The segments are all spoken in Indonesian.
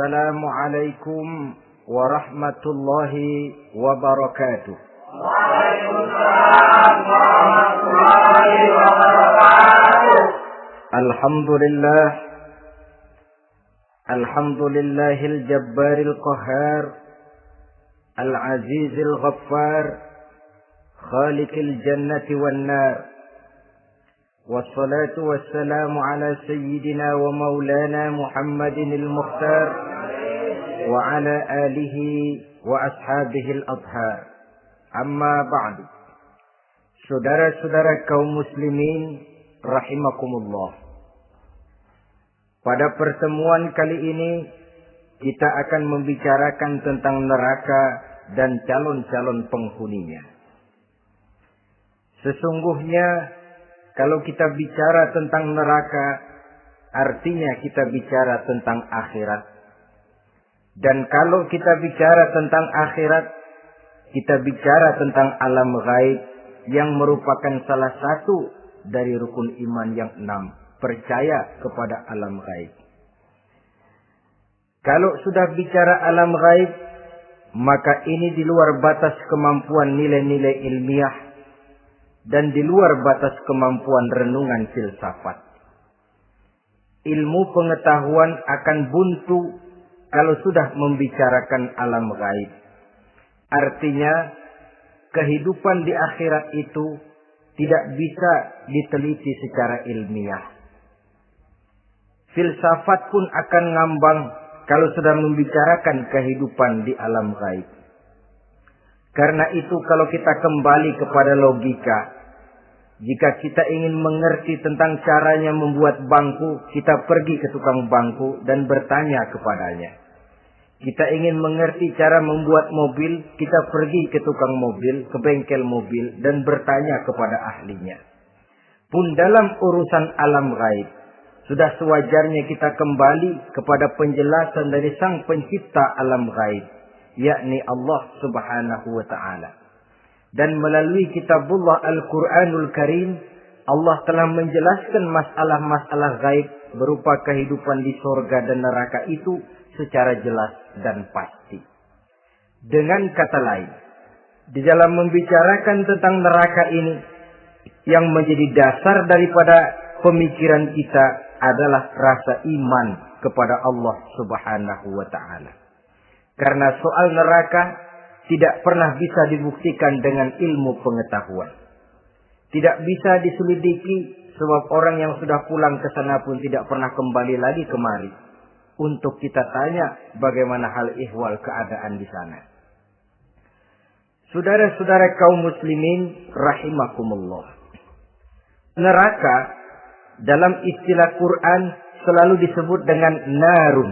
Assalamualaikum warahmatullahi wabarakatuh. Waalaikumsalam warahmatullahi wabarakatuh. Alhamdulillahil jabbaril qahhar, al-azizil ghaffar, khaliqil jannati wan nar. Wassalatu wassalamu ala sayyidina wa maulana Muhammadinil Mukhtar wa ala alihi wa ashabihil adhar. Amma ba'du. Saudara-saudara kaum muslimin rahimakumullah. Pada pertemuan kali ini kita akan membicarakan tentang neraka dan calon-calon penghuninya. Sesungguhnya kalau kita bicara tentang neraka, artinya kita bicara tentang akhirat. Dan kalau kita bicara tentang akhirat, kita bicara tentang alam gaib yang merupakan salah satu dari rukun iman yang 6, percaya kepada alam gaib. Kalau sudah bicara alam gaib, maka ini di luar batas kemampuan nilai-nilai ilmiah dan di luar batas kemampuan renungan filsafat. Ilmu pengetahuan akan buntu kalau sudah membicarakan alam gaib. Artinya, kehidupan di akhirat itu tidak bisa diteliti secara ilmiah. Filsafat pun akan ngambang kalau sudah membicarakan kehidupan di alam gaib. Karena itu kalau kita kembali kepada logika, jika kita ingin mengerti tentang caranya membuat bangku, kita pergi ke tukang bangku dan bertanya kepadanya. Kita ingin mengerti cara membuat mobil, kita pergi ke tukang mobil, ke bengkel mobil dan bertanya kepada ahlinya. Pun dalam urusan alam gaib, sudah sewajarnya kita kembali kepada penjelasan dari Sang Pencipta alam gaib, yakni Allah Subhanahu wa ta'ala. Dan melalui kitabullah Al-Quranul Karim, Allah telah menjelaskan masalah-masalah gaib berupa kehidupan di surga dan neraka itu secara jelas dan pasti. Dengan kata lain, di dalam membicarakan tentang neraka ini, yang menjadi dasar daripada pemikiran kita adalah rasa iman kepada Allah Subhanahu wa ta'ala. Karena soal neraka tidak pernah bisa dibuktikan dengan ilmu pengetahuan. Tidak bisa diselidiki sebab orang yang sudah pulang ke sana pun tidak pernah kembali lagi kemari untuk kita tanya bagaimana hal ihwal keadaan di sana. Saudara-saudara kaum muslimin rahimakumullah. Neraka dalam istilah Quran selalu disebut dengan narun,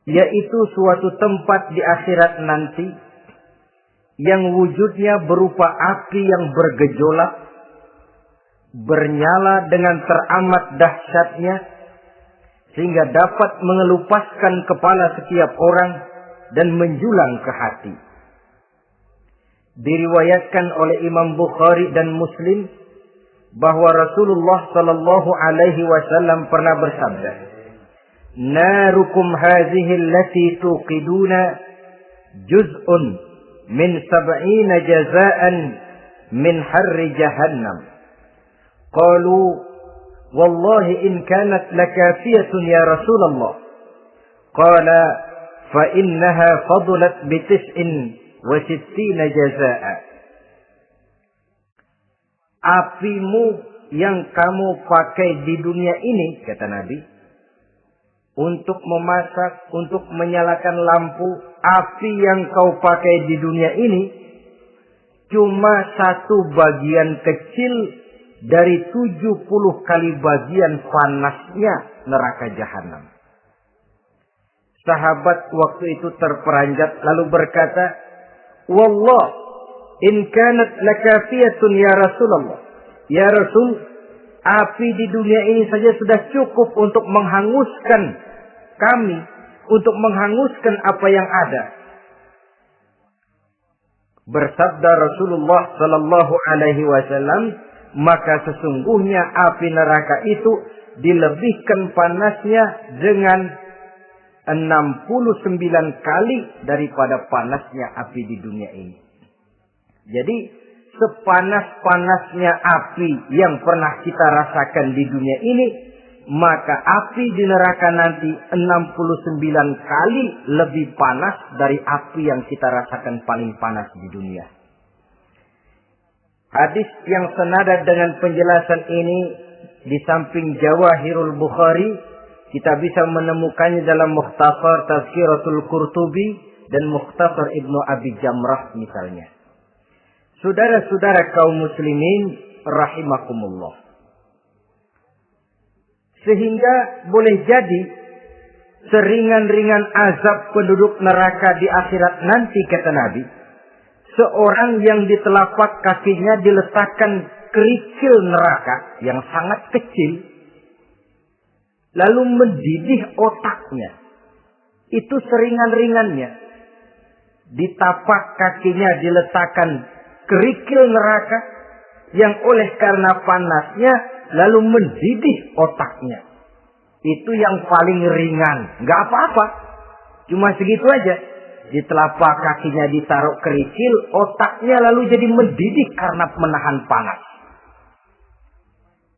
yaitu suatu tempat di akhirat nanti yang wujudnya berupa api yang bergejolak, bernyala dengan teramat dahsyatnya, sehingga dapat mengelupaskan kepala setiap orang dan menjulang ke hati. Diriwayatkan oleh Imam Bukhari dan Muslim bahwa Rasulullah sallallahu alaihi wasallam pernah bersabda, "Narukum hadhihi allati tuqiduna juz'un min 70 jazaan min harri jahannam." Qalu, "Wallahi in kanat lakafiyatun ya Rasulullah." Qala, "Fa innaha fadlat bi 69 jazaa." Apimu yang kamu pakai di dunia ini, kata Nabi, untuk memasak, untuk menyalakan lampu, api yang kau pakai di dunia ini cuma satu bagian kecil dari 70 kali bagian panasnya neraka jahanam. Sahabat waktu itu terperanjat lalu berkata, "Wallah, in kanat lakafiyatun ya Rasulullah." Ya Rasul, api di dunia ini saja sudah cukup untuk menghanguskan kami, untuk menghanguskan apa yang ada. Bersabda Rasulullah sallallahu alaihi wasallam, maka sesungguhnya api neraka itu dilebihkan panasnya dengan 69 kali daripada panasnya api di dunia ini. Jadi sepanas-panasnya api yang pernah kita rasakan di dunia ini, maka api di neraka nanti 69 kali lebih panas dari api yang kita rasakan paling panas di dunia. Hadis yang senada dengan penjelasan ini di samping Jawahirul Bukhari, kita bisa menemukannya dalam Mukhtasar Tazkiratul Qurtubi dan Mukhtasar Ibnu Abi Jamrah misalnya. Saudara-saudara kaum muslimin rahimakumullah. Sehingga boleh jadi seringan-ringan azab penduduk neraka di akhirat nanti, kata Nabi, seorang yang di telapak kakinya diletakkan kerikil neraka yang sangat kecil, lalu mendidih otaknya. Itu seringan-ringannya. Di tapak kakinya diletakkan kerikil neraka yang oleh karena panasnya lalu mendidih otaknya. Itu yang paling ringan. Nggak apa-apa. Cuma segitu aja. Di telapak kakinya ditaruh kerikil, otaknya lalu jadi mendidih karena menahan panas.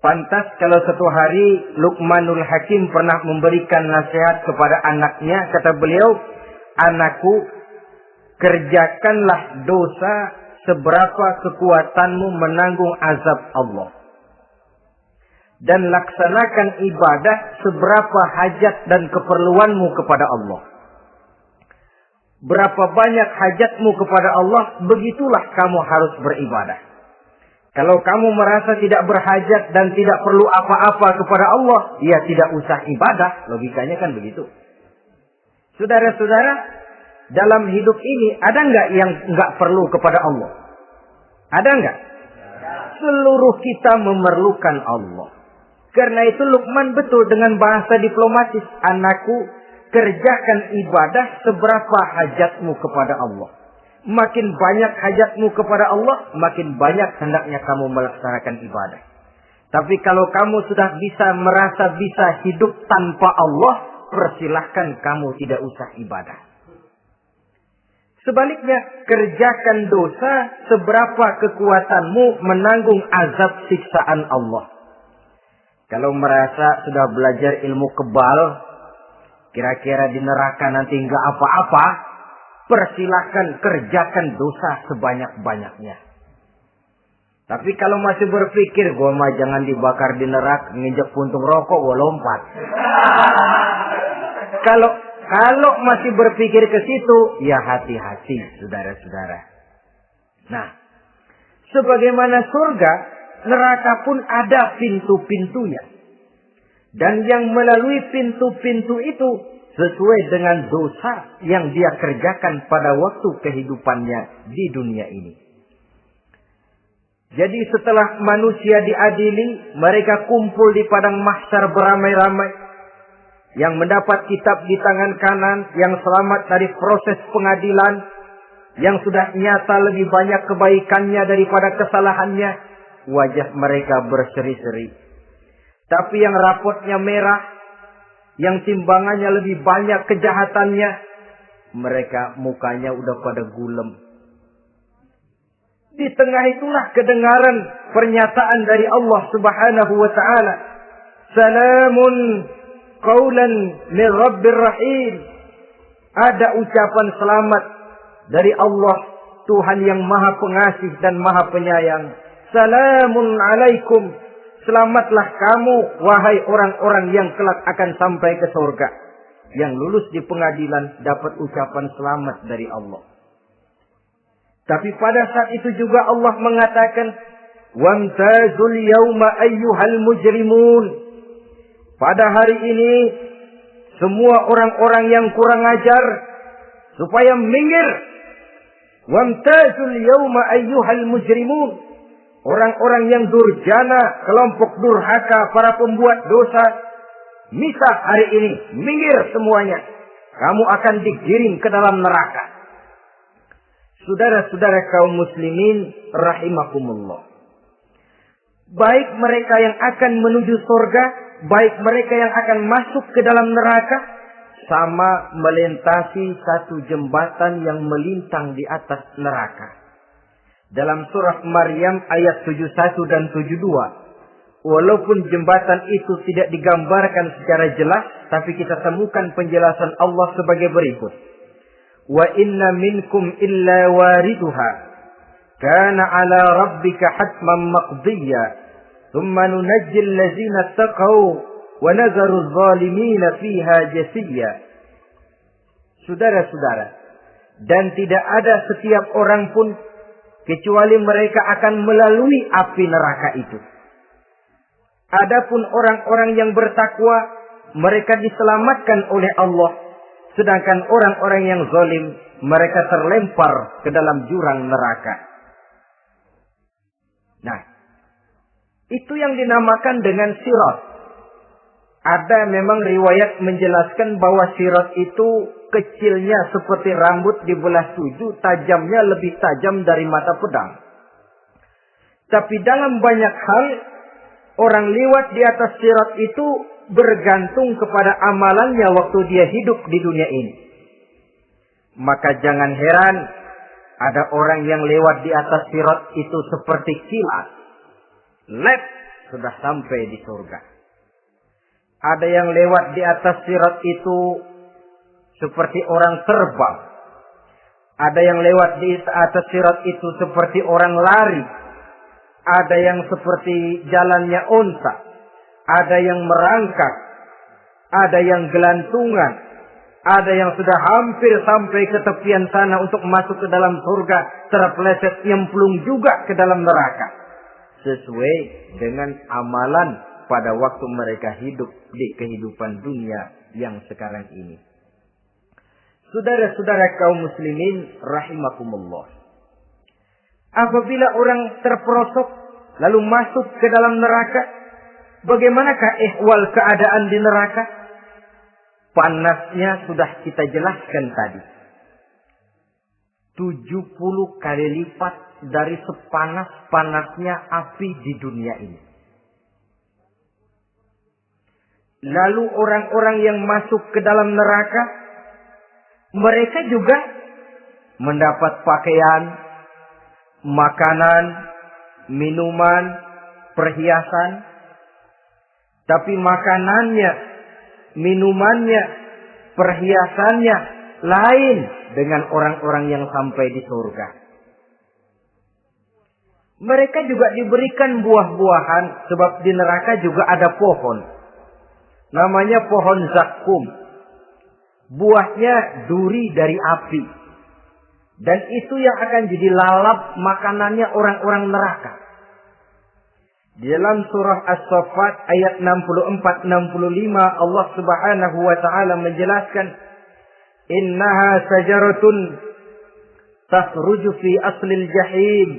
Pantas kalau satu hari Luqmanul Hakim pernah memberikan nasihat kepada anaknya. Kata beliau, anakku, kerjakanlah dosa seberapa kekuatanmu menanggung azab Allah. Dan laksanakan ibadah seberapa hajat dan keperluanmu kepada Allah. Berapa banyak hajatmu kepada Allah, begitulah kamu harus beribadah. Kalau kamu merasa tidak berhajat dan tidak perlu apa-apa kepada Allah, ya tidak usah ibadah. Logikanya kan begitu. Saudara-saudara, dalam hidup ini ada nggak yang nggak perlu kepada Allah? Ada nggak? Seluruh kita memerlukan Allah. Karena itu Luqman betul dengan bahasa diplomatis. Anakku, kerjakan ibadah seberapa hajatmu kepada Allah. Makin banyak hajatmu kepada Allah, makin banyak hendaknya kamu melaksanakan ibadah. Tapi kalau kamu sudah merasa bisa hidup tanpa Allah, persilahkan kamu tidak usah ibadah. Sebaliknya, kerjakan dosa seberapa kekuatanmu menanggung azab siksaan Allah. Kalau merasa sudah belajar ilmu kebal, kira-kira di neraka nanti enggak apa-apa, persilahkan kerjakan dosa sebanyak-banyaknya. Tapi kalau masih berpikir, gua mah jangan dibakar di neraka, nginjek puntung rokok, gua lompat. Kalau masih berpikir ke situ, ya hati-hati, saudara-saudara. Nah, sebagaimana surga, neraka pun ada pintu-pintunya. Dan yang melalui pintu-pintu itu sesuai dengan dosa yang dia kerjakan pada waktu kehidupannya di dunia ini. Jadi setelah manusia diadili, mereka kumpul di padang mahsyar beramai-ramai. Yang mendapat kitab di tangan kanan, yang selamat dari proses pengadilan, yang sudah nyata lebih banyak kebaikannya daripada kesalahannya, wajah mereka berseri-seri. Tapi yang rapotnya merah, yang timbangannya lebih banyak kejahatannya, mereka mukanya udah pada gulem. Di tengah itulah kedengaran pernyataan dari Allah Subhanahu wa taala. Salamun qaulan min Rabbir Rahim. Ada ucapan selamat dari Allah, Tuhan yang Maha Pengasih dan Maha Penyayang. Salamun alaikum. Selamatlah kamu, wahai orang-orang yang kelak akan sampai ke surga. Yang lulus di pengadilan dapat ucapan selamat dari Allah. Tapi pada saat itu juga Allah mengatakan, wamtazul yawma ayyuhal mujrimun. Pada hari ini, semua orang-orang yang kurang ajar, supaya minggir. Wamtazul yawma ayyuhal mujrimun. Orang-orang yang durjana, kelompok durhaka, para pembuat dosa, misah hari ini, minggir semuanya. Kamu akan digiring ke dalam neraka. Saudara-saudara kaum muslimin rahimakumullah. Baik mereka yang akan menuju surga, baik mereka yang akan masuk ke dalam neraka, sama melintasi satu jembatan yang melintang di atas neraka. Dalam surah Maryam ayat 71 dan 72. Walaupun jembatan itu tidak digambarkan secara jelas, tapi kita temukan penjelasan Allah sebagai berikut. Wa inna minkum illa wariduha. Kana ala rabbika hatman maqdiyya. Thumma nunajjil lazina taqaw. Wa nazaru zalimina fiha jasiyya. Saudara-saudara, dan tidak ada setiap orang pun kecuali mereka akan melalui api neraka itu. Adapun orang-orang yang bertakwa, mereka diselamatkan oleh Allah. Sedangkan orang-orang yang zalim, mereka terlempar ke dalam jurang neraka. Nah, itu yang dinamakan dengan sirat. Ada memang riwayat menjelaskan bahwa sirat itu kecilnya seperti rambut dibelah 7, tajamnya lebih tajam dari mata pedang. Tapi dalam banyak hal, orang lewat di atas sirat itu bergantung kepada amalannya waktu dia hidup di dunia ini. Maka jangan heran ada orang yang lewat di atas sirat itu seperti kilat. Lep, sudah sampai di surga. Ada yang lewat di atas sirat itu seperti orang terbang. Ada yang lewat di atas sirat itu seperti orang lari. Ada yang seperti jalannya unta. Ada yang merangkak. Ada yang gelantungan. Ada yang sudah hampir sampai ke tepian sana untuk masuk ke dalam surga. Terpeleset nyemplung juga ke dalam neraka. Sesuai dengan amalan pada waktu mereka hidup di kehidupan dunia yang sekarang ini. Saudara-saudara kaum muslimin rahimakumullah. Apabila orang terperosok lalu masuk ke dalam neraka, bagaimanakah ihwal keadaan di neraka? Panasnya sudah kita jelaskan tadi. 70 kali lipat dari sepanas-panasnya api di dunia ini. Lalu orang-orang yang masuk ke dalam neraka, mereka juga mendapat pakaian, makanan, minuman, perhiasan. Tapi makanannya, minumannya, perhiasannya lain dengan orang-orang yang sampai di surga. Mereka juga diberikan buah-buahan, sebab di neraka juga ada pohon. Namanya pohon zakum. Buahnya duri dari api. Dan itu yang akan jadi lalap makanannya orang-orang neraka. Di dalam surah As-Saffat ayat 64-65 Allah Subhanahu wa taala menjelaskan, "Innaha sajaratun takhruju fi aslil jahim,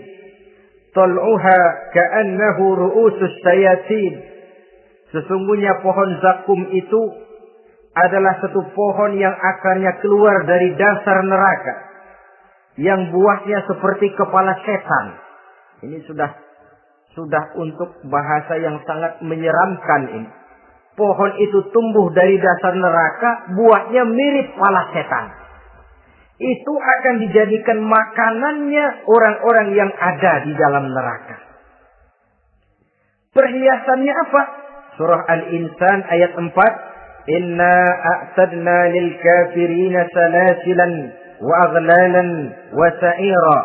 tal'uha ka'annahu ru'usus sayatin." Sesungguhnya pohon zakum itu adalah satu pohon yang akarnya keluar dari dasar neraka, yang buahnya seperti kepala setan. Ini sudah untuk bahasa yang sangat menyeramkan ini. Pohon itu tumbuh dari dasar neraka, buahnya mirip kepala setan. Itu akan dijadikan makanannya orang-orang yang ada di dalam neraka. Perhiasannya apa? Surah Al-Insan ayat 4. Inna a'tadna lil kafirina salasilan wa aghlalan wa sa'ira.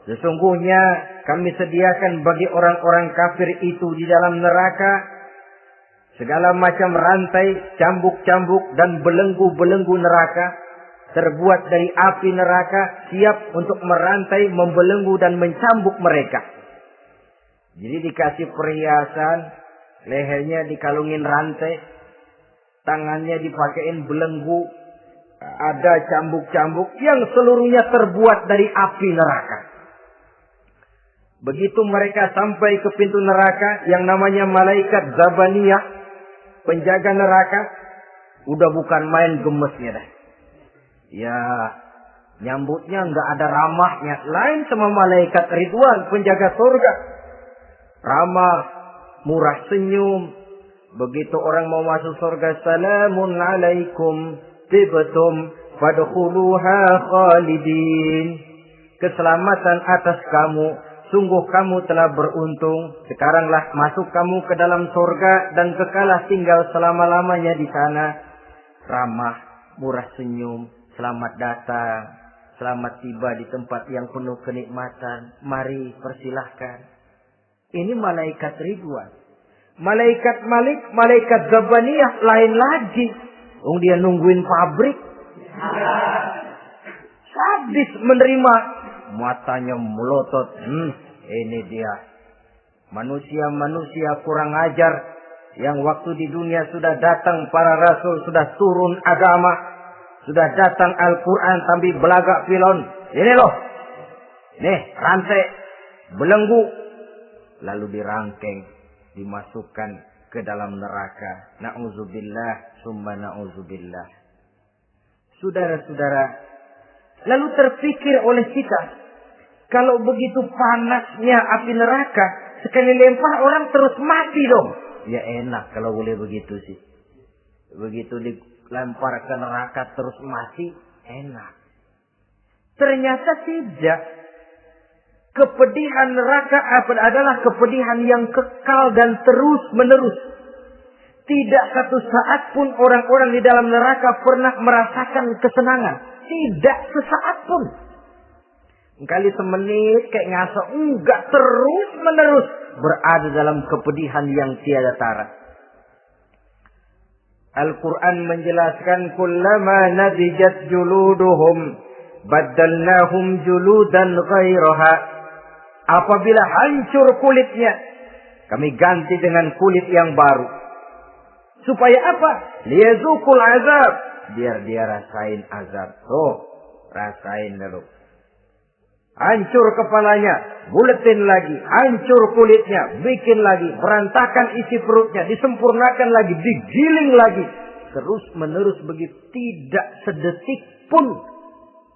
Sesungguhnya kami sediakan bagi orang-orang kafir itu di dalam neraka segala macam rantai, cambuk-cambuk dan belenggu-belenggu neraka terbuat dari api neraka, siap untuk merantai, membelenggu dan mencambuk mereka. Jadi dikasih perhiasan, lehernya dikalungin rantai, tangannya dipakein belenggu, ada cambuk-cambuk yang seluruhnya terbuat dari api neraka. Begitu mereka sampai ke pintu neraka yang namanya malaikat Zabaniyah, penjaga neraka, udah bukan main gemesnya dah. Ya, nyambutnya nggak ada ramahnya, lain sama malaikat Ridwan, penjaga surga. Ramah, murah senyum, Begitu orang mau masuk surga, salamun alaikum tibtum fadkhuluha khalidin. Keselamatan atas kamu, sungguh kamu telah beruntung. Sekaranglah masuk kamu ke dalam surga dan kekalah tinggal selama-lamanya di sana. Ramah, murah senyum, selamat datang, selamat tiba di tempat yang penuh kenikmatan. Mari persilahkan. Ini malaikat Ridwan. Malaikat Malik, malaikat Zabaniyah lain lagi. Dia nungguin pabrik. Sadis menerima. Matanya melotot. Ini dia. Manusia-manusia kurang ajar. Yang waktu di dunia sudah datang para rasul. Sudah turun agama. Sudah datang Al-Quran. Tapi belagak pilon. Ini loh. Nih rantai. Belenggu. Lalu dirangkeng. Dimasukkan ke dalam neraka. Na'udzubillah. Summa na'udzubillah. Saudara-saudara. Lalu terpikir oleh kita. Kalau begitu panasnya api neraka. Sekali lempar orang terus mati dong. Ya enak kalau boleh begitu sih. Begitu dilempar ke neraka terus mati. Enak. Ternyata tidak. Kepedihan neraka adalah kepedihan yang kekal dan terus menerus. Tidak satu saat pun orang-orang di dalam neraka pernah merasakan kesenangan. Tidak sesaat pun. Kali semenit kayak ngaso. Enggak, terus menerus berada dalam kepedihan yang tiada tara. Al-Quran menjelaskan. Kullama nadijat juluduhum. Baddalnahum juludan ghairaha. Apabila hancur kulitnya. Kami ganti dengan kulit yang baru. Supaya apa? Liyazukul azab. Biar dia rasain azab. Rasain dulu. Hancur kepalanya. Buletin lagi. Hancur kulitnya. Bikin lagi. Berantakan isi perutnya. Disempurnakan lagi. Digiling lagi. Terus menerus begitu. Tidak sedetik pun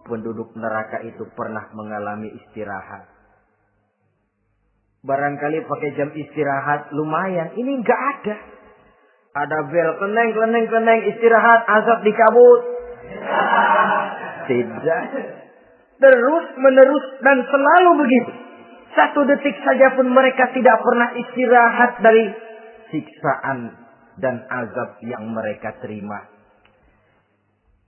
penduduk neraka itu pernah mengalami istirahat. Barangkali pakai jam istirahat lumayan. Ini enggak ada. Ada bel keneng, istirahat, azab dicabut. Tidak. Terus menerus dan selalu begitu. Satu detik saja pun mereka tidak pernah istirahat dari siksaan dan azab yang mereka terima.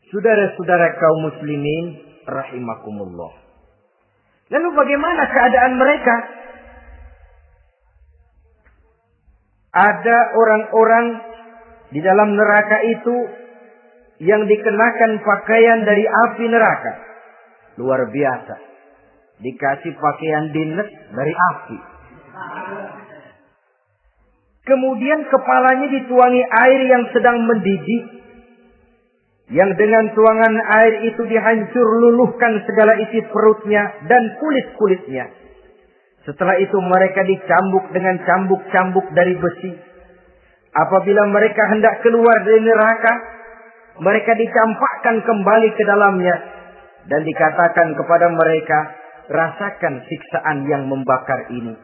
Saudara-saudara kaum muslimin rahimakumullah. Lalu bagaimana keadaan mereka? Ada orang-orang di dalam neraka itu yang dikenakan pakaian dari api neraka. Luar biasa. Dikasih pakaian dinas dari api. Kemudian kepalanya dituangi air yang sedang mendidih. Yang dengan tuangan air itu dihancur luluhkan segala isi perutnya dan kulit-kulitnya. Setelah itu mereka dicambuk dengan cambuk-cambuk dari besi. Apabila mereka hendak keluar dari neraka, mereka dicampakkan kembali ke dalamnya. Dan dikatakan kepada mereka, rasakan siksaan yang membakar ini.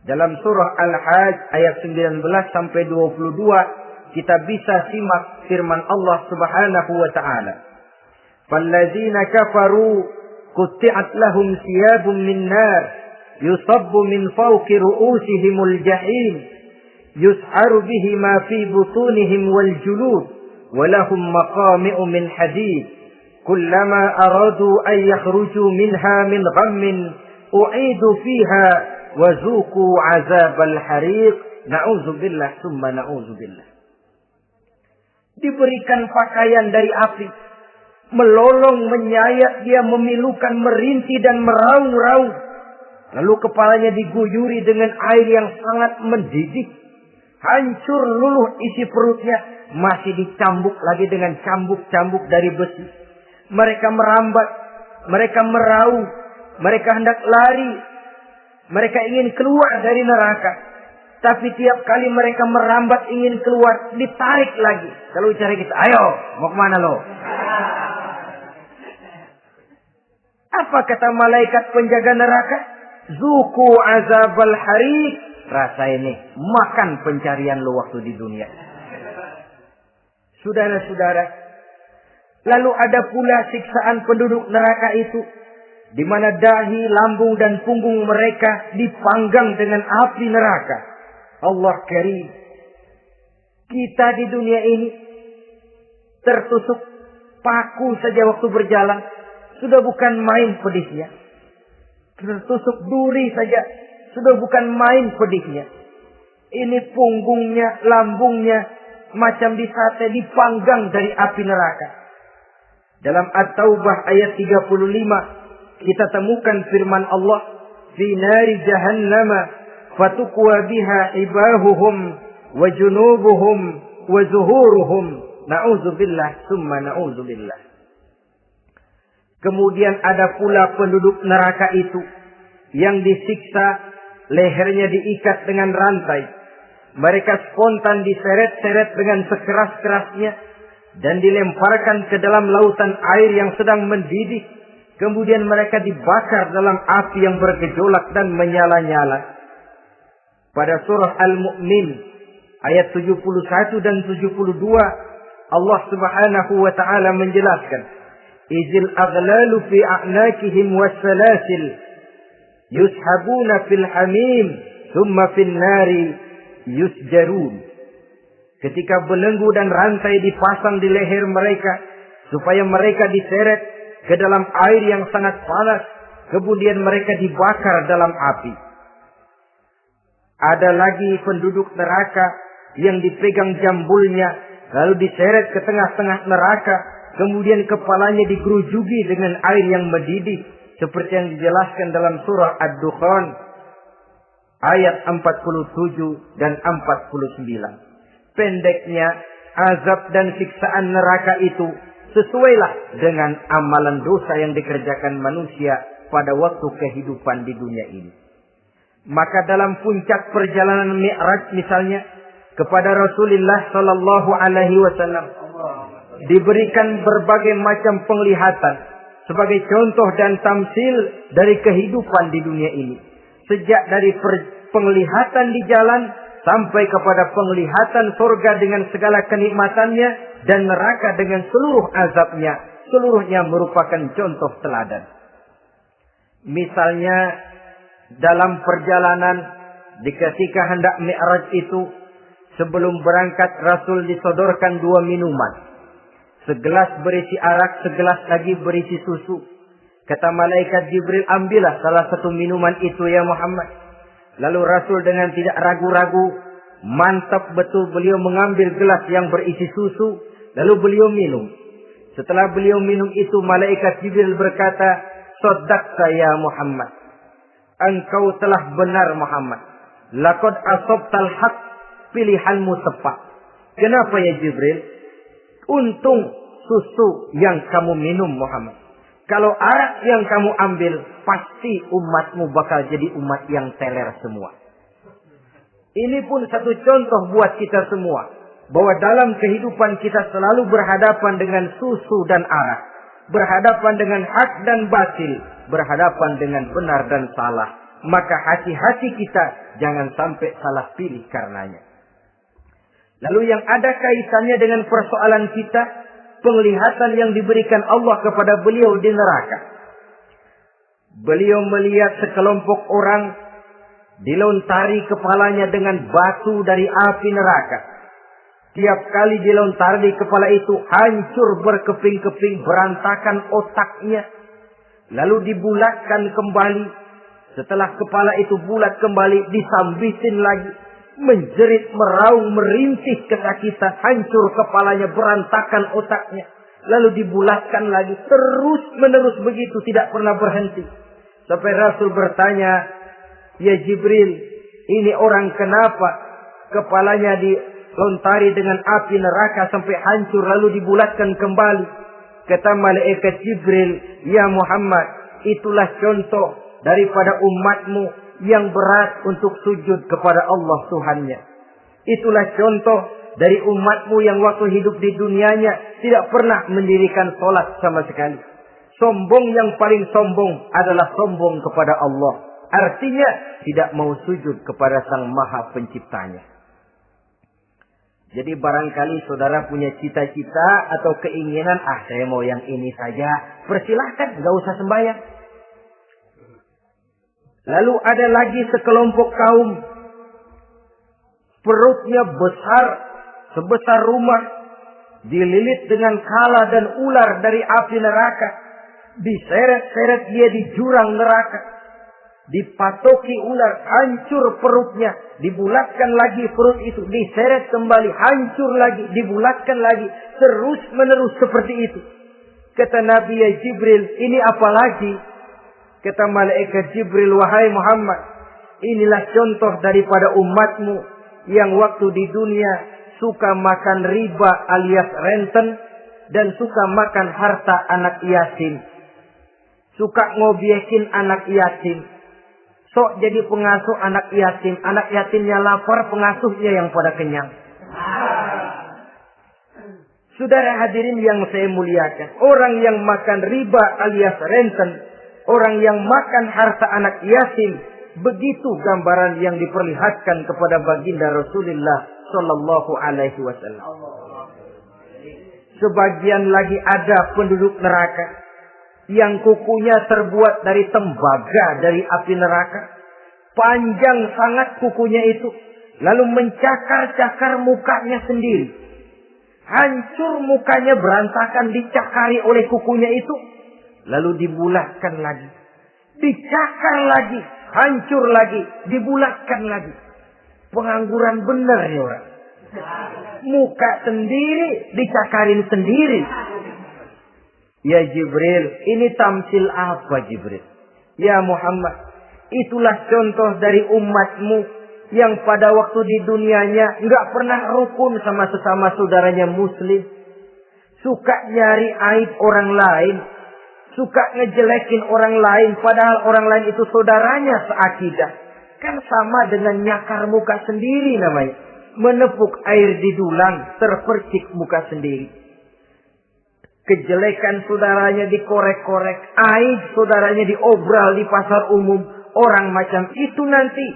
Dalam surah Al-Hajj ayat 19 sampai 22, kita bisa simak firman Allah Subhanahu wa taala. Fallazina kafaru qutti'at lahum thiyabun min nar yusabbu min fawqi ru'usihimul jahim yus'aru bihi ma fi butunihim wal julud wa lahum maqami'u min hadid kullama aradu an yakhruju minha min ghammin u'idu fiha wa zuqu 'azabal hariq na'udzubillah summa na'udzubillah. Diberikan pakaian dari api, melolong, menyayat dia, memilukan, merintih dan meraung-raung. Lalu kepalanya diguyuri dengan air yang sangat mendidih. Hancur luluh isi perutnya. Masih dicambuk lagi dengan cambuk-cambuk dari besi. Mereka merambat. Mereka meraung. Mereka hendak lari. Mereka ingin keluar dari neraka. Tapi tiap kali mereka merambat ingin keluar, ditarik lagi. Kalau cari kita, ayo, mau kemana lo? Apa kata malaikat penjaga neraka? Zuku azabal hariq. Rasa ini, makan pencarian lo waktu di dunia. Saudara-saudara, lalu ada pula siksaan penduduk neraka itu, di mana dahi, lambung, dan punggung mereka dipanggang dengan api neraka. Allah Karim. Kita di dunia ini tertusuk paku saja waktu berjalan, sudah bukan main pedihnya. Tertusuk duri saja, sudah bukan main pedihnya. Ini punggungnya, lambungnya, macam disate, dipanggang dari api neraka. Dalam At-Taubah ayat 35, kita temukan firman Allah, fi nari jahannam fatukwa biha ibahuhum wa junubuhum wa zuhuruhum, na'udzubillah summa na'udzubillah. Kemudian ada pula penduduk neraka itu yang disiksa, lehernya diikat dengan rantai. Mereka spontan diseret-seret dengan sekeras-kerasnya dan dilemparkan ke dalam lautan air yang sedang mendidih. Kemudian mereka dibakar dalam api yang bergejolak dan menyala-nyala. Pada surah Al-Mu'min ayat 71 dan 72, Allah Subhanahu wa taala menjelaskan, izil aghlalu fi a'nakihim wassalasil yushabuna fil hamim thumma fin nari yusjarun. Ketika belenggu dan rantai dipasang di leher mereka supaya mereka diseret ke dalam air yang sangat panas, kemudian mereka dibakar dalam api. Ada lagi penduduk neraka yang dipegang jambulnya lalu diseret ke tengah-tengah neraka, kemudian kepalanya digerujugi dengan air yang mendidih seperti yang dijelaskan dalam surah Ad-Dukhan ayat 47 dan 49. Pendeknya, azab dan siksaan neraka itu sesuailah dengan amalan dosa yang dikerjakan manusia pada waktu kehidupan di dunia ini. Maka dalam puncak perjalanan Mi'raj misalnya, kepada Rasulullah sallallahu alaihi wasallam diberikan berbagai macam penglihatan sebagai contoh dan tamsil dari kehidupan di dunia ini. Sejak dari penglihatan di jalan sampai kepada penglihatan surga dengan segala kenikmatannya dan neraka dengan seluruh azabnya, seluruhnya merupakan contoh teladan. Misalnya dalam perjalanan ketika hendak Mi'raj itu, sebelum berangkat Rasul disodorkan 2 minuman. Segelas berisi arak, segelas lagi berisi susu. Kata malaikat Jibril, ambillah salah satu minuman itu ya Muhammad. Lalu Rasul dengan tidak ragu-ragu, mantap betul beliau mengambil gelas yang berisi susu. Lalu beliau minum. Setelah beliau minum itu, malaikat Jibril berkata, Shaddaqta ya Muhammad. Engkau telah benar Muhammad. Laqad asabtal haq, pilihanmu tepat. Kenapa ya Jibril? Untung susu yang kamu minum Muhammad. Kalau arak yang kamu ambil, pasti umatmu bakal jadi umat yang teler semua. Ini pun satu contoh buat kita semua, bahwa dalam kehidupan kita selalu berhadapan dengan susu dan arak, berhadapan dengan hak dan batil, berhadapan dengan benar dan salah. Maka hati-hati kita jangan sampai salah pilih karenanya. Lalu yang ada kaitannya dengan persoalan kita, penglihatan yang diberikan Allah kepada beliau di neraka. Beliau melihat sekelompok orang dilontari kepalanya dengan batu dari api neraka. Tiap kali dilontari kepala itu hancur berkeping-keping, berantakan otaknya. Lalu dibulatkan kembali. Setelah kepala itu bulat kembali, disambitin lagi. Menjerit, meraung, merintih kesakitan, hancur kepalanya, berantakan otaknya. Lalu dibulatkan lagi, terus menerus begitu, tidak pernah berhenti. Sampai Rasul bertanya, ya Jibril, ini orang kenapa kepalanya dilontari dengan api neraka sampai hancur lalu dibulatkan kembali? Kata malaikat Jibril, ya Muhammad, itulah contoh daripada umatmu yang berat untuk sujud kepada Allah Tuhannya. Itulah contoh dari umatmu yang waktu hidup di dunianya tidak pernah mendirikan sholat sama sekali. Sombong yang paling sombong adalah sombong kepada Allah. Artinya tidak mau sujud kepada Sang Maha Penciptanya. Jadi barangkali saudara punya cita-cita atau keinginan, saya mau yang ini saja. Persilahkan, gak usah sembahyang. Lalu ada lagi sekelompok kaum. Perutnya besar, sebesar rumah. Dililit dengan kala dan ular dari api neraka. Diseret-seret dia di jurang neraka. Dipatoki ular, hancur perutnya. Dibulatkan lagi perut itu. Diseret kembali, hancur lagi. Dibulatkan lagi. Terus menerus seperti itu. Kata Nabi ya Jibril, ini apa lagi? Kata malaikat Jibril, wahai Muhammad, inilah contoh daripada umatmu yang waktu di dunia suka makan riba alias renten dan suka makan harta anak yatim. Suka ngobyekin anak yatim. Sok jadi pengasuh anak yatim. Anak yatimnya lapar, pengasuhnya yang pada kenyang. Saudara hadirin yang saya muliakan. Orang yang makan riba alias renten. Orang yang makan harta anak yatim. Begitu gambaran yang diperlihatkan kepada baginda Rasulullah Sallallahu Alaihi Wasallam. Sebagian lagi ada penduduk neraka yang kukunya terbuat dari tembaga dari api neraka. Panjang sangat kukunya itu. Lalu mencakar-cakar mukanya sendiri. Hancur mukanya berantakan dicakari oleh kukunya itu. Lalu dibulatkan lagi. Dicakar lagi. Hancur lagi. Dibulatkan lagi. Pengangguran benar ya orang. Muka sendiri dicakarin sendiri. Ya Jibril, ini tamsil apa Jibril? Ya Muhammad, itulah contoh dari umatmu yang pada waktu di dunianya nggak pernah rukun sama sesama saudaranya muslim. Suka nyari aib orang lain. Suka ngejelekin orang lain padahal orang lain itu saudaranya seakidah. Kan sama dengan nyakar muka sendiri namanya. Menepuk air di dulang, terpercik muka sendiri. Kejelekan saudaranya dikorek-korek. Aib saudaranya diobral di pasar umum. Orang macam itu nanti.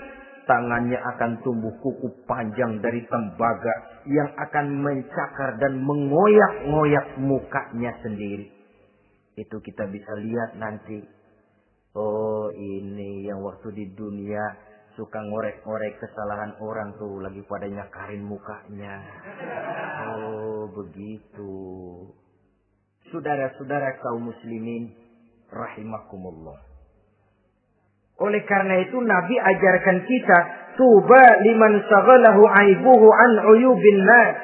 Tangannya akan tumbuh kuku panjang dari tembaga. Yang akan mencakar dan mengoyak-ngoyak mukanya sendiri. Itu kita bisa lihat nanti. Oh ini yang waktu di dunia suka ngorek-ngorek kesalahan orang tuh. Lagi pada nyakarin mukanya. Oh begitu. Saudara-saudara kaum muslimin rahimakumullah. Oleh karena itu Nabi ajarkan kita, tuba liman saghalahu aibuhu an uyubin nas.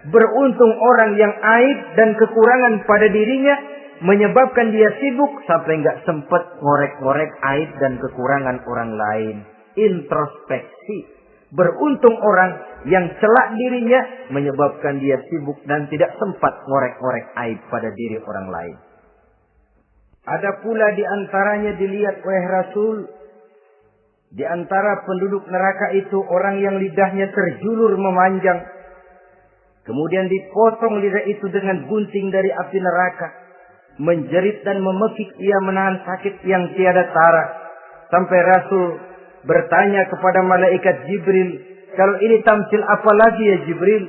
Beruntung orang yang aib dan kekurangan pada dirinya menyebabkan dia sibuk sampai enggak sempat ngorek-ngorek aib dan kekurangan orang lain. Introspeksi. Beruntung orang yang celak dirinya menyebabkan dia sibuk dan tidak sempat ngorek-ngorek aib pada diri orang lain. Ada pula di antaranya dilihat oleh Rasul. Di antara penduduk neraka itu orang yang lidahnya terjulur memanjang. Kemudian dipotong lidah itu dengan gunting dari api neraka. Menjerit dan memekik ia menahan sakit yang tiada tara. Sampai Rasul bertanya kepada malaikat Jibril, kalau ini tamsil apa lagi ya Jibril?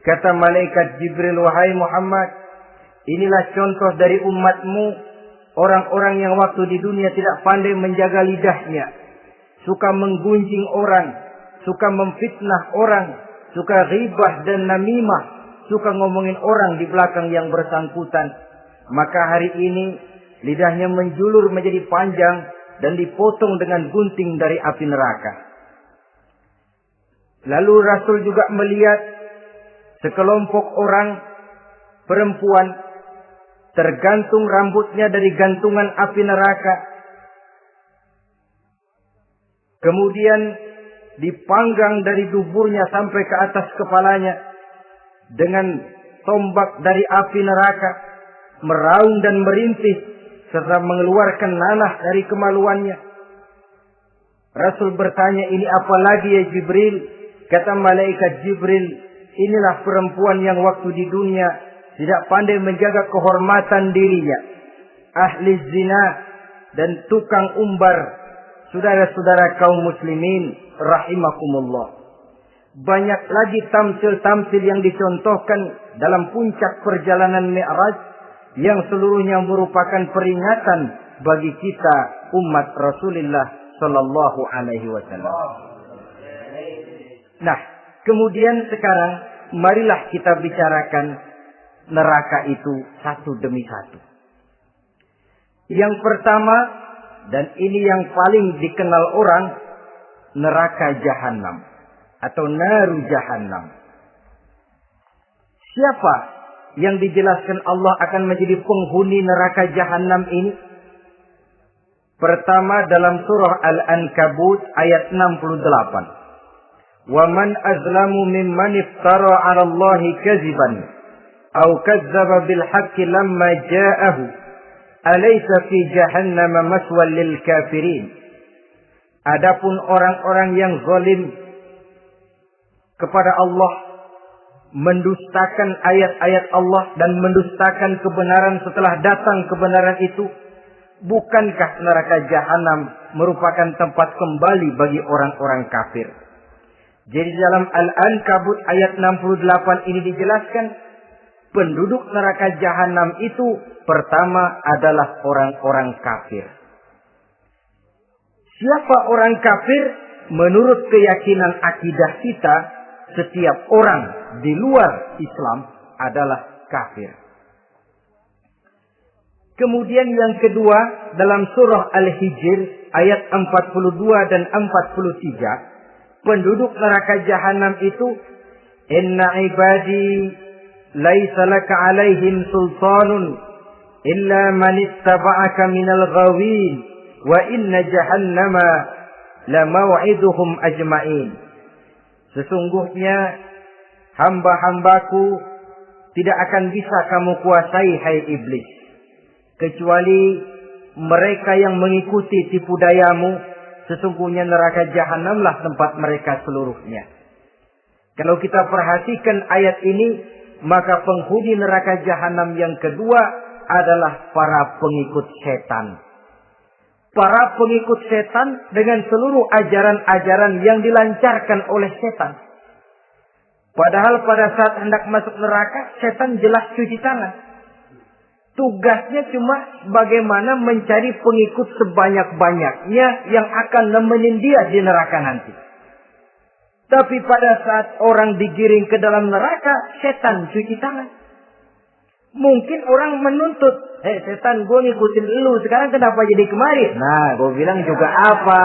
Kata malaikat Jibril, wahai Muhammad, inilah contoh dari umatmu, orang-orang yang waktu di dunia tidak pandai menjaga lidahnya, suka menggunjing orang, suka memfitnah orang, suka ghibah dan namimah, suka ngomongin orang di belakang yang bersangkutan. Maka hari ini lidahnya menjulur menjadi panjang dan dipotong dengan gunting dari api neraka. Lalu Rasul juga melihat sekelompok orang perempuan tergantung rambutnya dari gantungan api neraka. Kemudian dipanggang dari duburnya sampai ke atas kepalanya dengan tombak dari api neraka, meraung dan merintih serta mengeluarkan nanah dari kemaluannya. Rasul bertanya, ini apa lagi ya Jibril? Kata malaikat Jibril, inilah perempuan yang waktu di dunia tidak pandai menjaga kehormatan dirinya. Ahli zina dan tukang umbar. Saudara-saudara kaum muslimin rahimakumullah. banyak lagi tamsil-tamsil yang dicontohkan dalam puncak perjalanan Mi'raj yang seluruhnya merupakan peringatan bagi kita umat Rasulullah sallallahu alaihi wasallam. Nah, kemudian sekarang marilah kita bicarakan neraka itu satu demi satu. Yang pertama, dan ini yang paling dikenal orang, neraka Jahannam atau naru Jahannam. Siapa yang dijelaskan Allah akan menjadi penghuni neraka Jahannam ini? Pertama dalam surah Al-Ankabut ayat 68. Wa man azlamu mimman iftara 'ala Allahi kadziban aw kazzaba bil haqqi lamma ja'ahu alaysa fi jahannam maswal lil kafirin. Adapun orang-orang yang zalim kepada Allah, mendustakan ayat-ayat Allah dan mendustakan kebenaran setelah datang kebenaran itu, bukankah neraka Jahannam merupakan tempat kembali bagi orang-orang kafir? Jadi dalam Al-Ankabut ayat 68 ini dijelaskan, penduduk neraka Jahannam itu pertama adalah orang-orang kafir. Siapa orang kafir? Menurut keyakinan akidah kita, setiap orang di luar Islam adalah kafir. Kemudian yang kedua dalam surah Al-Hijr ayat 42 dan 43, penduduk neraka Jahannam itu, inna ibadi laisa laka alaihim sultanun illa man ittaba'aka minal ghawin wa inna jahannama la maw'iduhum ajma'in. Sesungguhnya hamba-hambaku tidak akan bisa kamu kuasai, hai iblis, kecuali mereka yang mengikuti tipu dayamu. Sesungguhnya neraka Jahannamlah tempat mereka seluruhnya. Kalau kita perhatikan ayat ini, maka penghuni neraka Jahannam yang kedua adalah para pengikut setan. Para pengikut setan dengan seluruh ajaran-ajaran yang dilancarkan oleh setan. Padahal pada saat hendak masuk neraka, setan jelas cuci tangan. Tugasnya cuma bagaimana mencari pengikut sebanyak-banyaknya yang akan nemenin dia di neraka nanti. Tapi pada saat orang digiring ke dalam neraka, setan cuci tangan. Mungkin orang menuntut, setan, gue ngikutin lu, sekarang kenapa jadi kemari? Nah, gue bilang juga apa?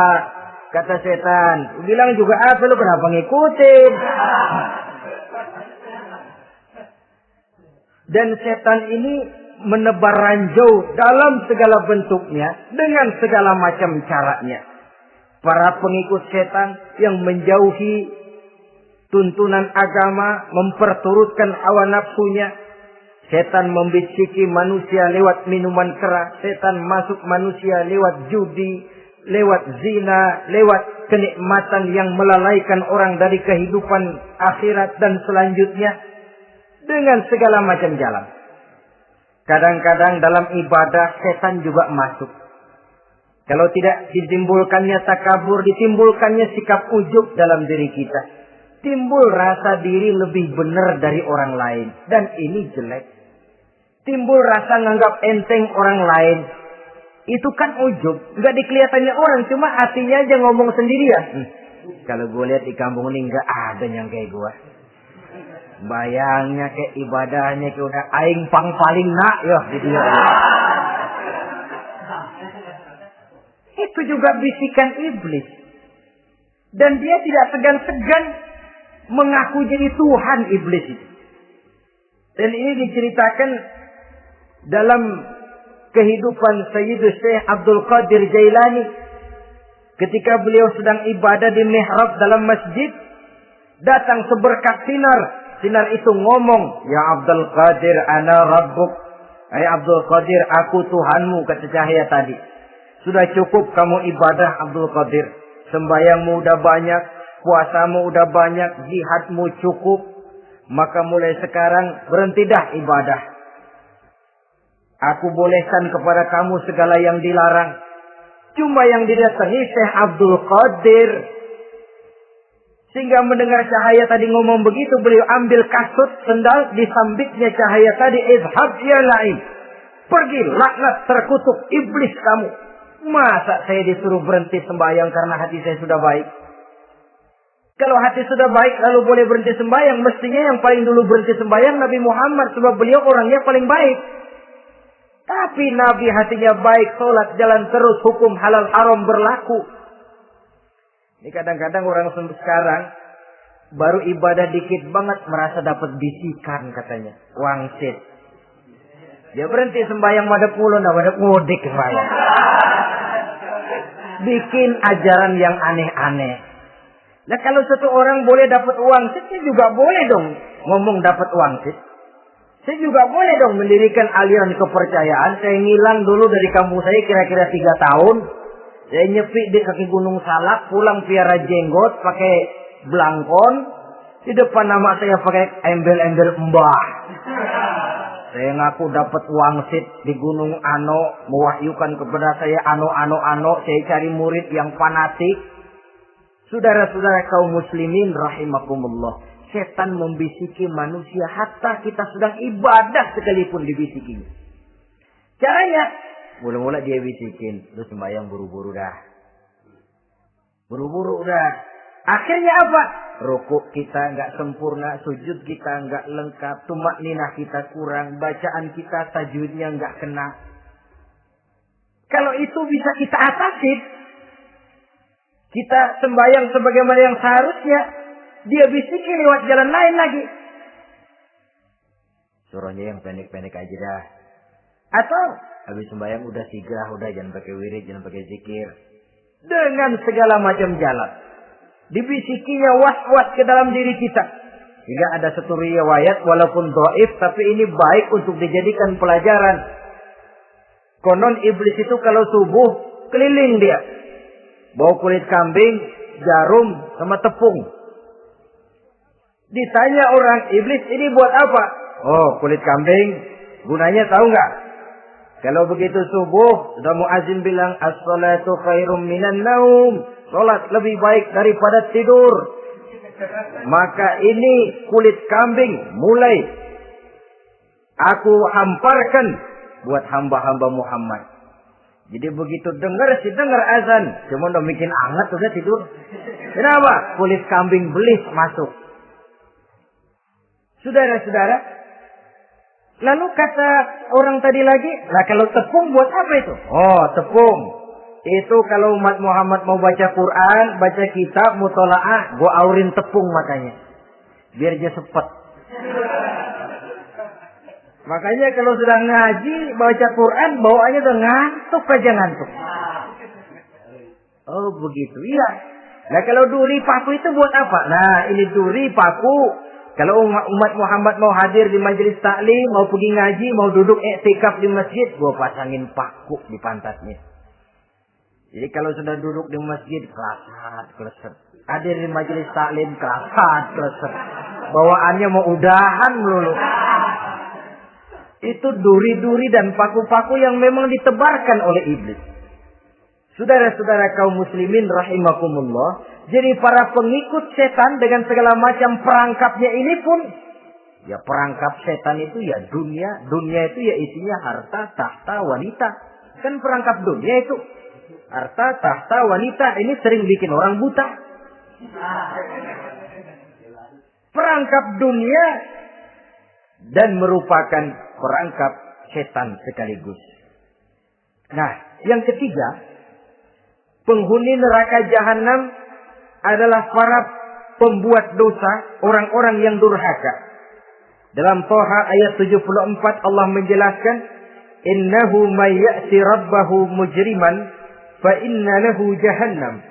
Kata setan, gue bilang juga apa, lu kenapa ngikutin? Dan setan ini menebar ranjau dalam segala bentuknya, dengan segala macam caranya. Para pengikut setan yang menjauhi tuntunan agama, memperturutkan hawa nafsunya. Setan membisiki manusia lewat minuman keras. Setan masuk manusia lewat judi, lewat zina, lewat kenikmatan yang melalaikan orang dari kehidupan akhirat dan selanjutnya. Dengan segala macam jalan. Kadang-kadang dalam ibadah setan juga masuk. Kalau tidak ditimbulkannya takabur, ditimbulkannya sikap ujub dalam diri kita. Timbul rasa diri lebih benar dari orang lain. Dan ini jelek. Timbul rasa nganggap enteng orang lain. Itu kan ujub. Nggak dikelihatannya orang. Cuma hatinya aja ngomong sendirian. Kalau gue lihat di kampung ini nggak ada yang kayak gue. Bayangnya kayak ibadahnya kayak udah aing pang paling nak. Yoh, gitu ya. Itu juga bisikan iblis. Dan dia tidak segan-segan mengaku jadi Tuhan iblis itu. Dan ini diceritakan dalam kehidupan Sayyidus Syekh Abdul Qadir Jailani. Ketika beliau sedang ibadah di mihrab dalam masjid, datang seberkas sinar. Sinar itu ngomong, ya Abdul Qadir ana rabbuk. Hai Abdul Qadir, aku Tuhanmu, kata cahaya tadi. Sudah cukup kamu ibadah Abdul Qadir. Sembayangmu udah banyak, puasamu udah banyak, jihadmu cukup. Maka mulai sekarang berhenti dah ibadah. Aku bolehkan kepada kamu segala yang dilarang. Cuma yang didatangi Syekh Abdul Qadir. Sehingga mendengar cahaya tadi ngomong begitu, beliau ambil kasut sendal, disambitnya cahaya tadi, izhab ya la'in. Pergi, laknat, terkutuk, iblis kamu. Masa saya disuruh berhenti sembahyang karena hati saya sudah baik? Kalau hati sudah baik lalu boleh berhenti sembahyang, mestinya yang paling dulu berhenti sembahyang Nabi Muhammad, sebab beliau orangnya paling baik. Tapi Nabi hatinya baik, sholat jalan terus, hukum halal haram berlaku. Ini kadang-kadang orang sekarang baru ibadah dikit banget merasa dapat bisikan katanya. Wangsit. Dia berhenti sembahyang madep ulun, madep ngodik sembahyang. Bikin ajaran yang aneh-aneh. Nah kalau satu orang boleh dapat wangsit, saya juga boleh dong ngomong dapat wangsit. Saya juga boleh dong mendirikan aliran kepercayaan. Saya ngilang dulu dari kampung saya kira-kira 3 tahun. Saya nyepi di kaki Gunung Salak, pulang piara jenggot, pakai belangkon. Di depan nama saya pakai embel-embel mbah. Saya ngaku dapat wangsit di Gunung Ano, mewahyukan kepada saya ano. Saya cari murid yang fanatik. Saudara-saudara kaum muslimin rahimakumullah. Setan membisiki manusia hatta kita sedang ibadah sekalipun dibisikinya. Caranya, mula-mula dia bisikin, lu sembahyang buru-buru dah. Buru-buru dah. Akhirnya apa? Rukuk kita nggak sempurna, sujud kita nggak lengkap, tumakninah kita kurang, bacaan kita tajwidnya nggak kena. Kalau itu bisa kita atasi, kita sembahyang sebagaimana yang seharusnya, dia bisikin lewat jalan lain lagi. Suruhnya yang pendek-pendek aja dah. Atau habis sembahyang udah sigrah, udah jangan pakai wirid, jangan pakai zikir. Dengan segala macam jalan. Dibisikinya was-was ke dalam diri kita. Hingga ada satu riwayat walaupun dhaif tapi ini baik untuk dijadikan pelajaran. Konon iblis itu kalau subuh keliling dia. Bawa kulit kambing, jarum sama tepung. Ditanya orang, iblis ini buat apa? Oh, kulit kambing. Gunanya tahu nggak? Kalau begitu subuh, sudah muazin bilang, as-salatu khairum minan naum. Salat lebih baik daripada tidur. Maka ini kulit kambing mulai aku hamparkan buat hamba-hamba Muhammad. Jadi begitu dengar azan, cuma udah bikin anget udah tidur. Kenapa? Kulit kambing belis masuk. Saudara-saudara, lalu kata orang tadi lagi, lah kalau tepung buat apa itu? Oh, tepung. Itu kalau umat Muhammad mau baca Quran, baca kitab, mutolaah, gua aurin tepung makanya. Biar dia sepet. Makanya kalau sudah ngaji, baca Quran, bawaannya udah ngantuk aja ngantuk. Oh begitu, iya. Nah kalau duri paku itu buat apa? Nah ini duri paku. Kalau umat Muhammad mau hadir di majelis taklim, mau pergi ngaji, mau duduk iktikaf di masjid, gua pasangin paku di pantatnya. Jadi kalau sudah duduk di masjid, keleset. Hadir di majelis taklim, keleset. Bawaannya mau udahan melulu. Itu duri-duri dan paku-paku yang memang ditebarkan oleh iblis. Saudara-saudara kaum muslimin rahimakumullah. Jadi para pengikut setan dengan segala macam perangkapnya ini pun. Ya perangkap setan itu ya dunia. Dunia itu ya isinya harta, tahta, wanita. Kan perangkap dunia itu. Harta, tahta, wanita. Ini sering bikin orang buta. Perangkap dunia. Dan merupakan perangkap setan sekaligus. Nah, yang ketiga. Penghuni neraka jahanam adalah para pembuat dosa, orang-orang yang durhaka. Dalam Toha ayat 74 Allah menjelaskan, innahu may ya'ti rabbahu mujriman fa inna lahu jahannam.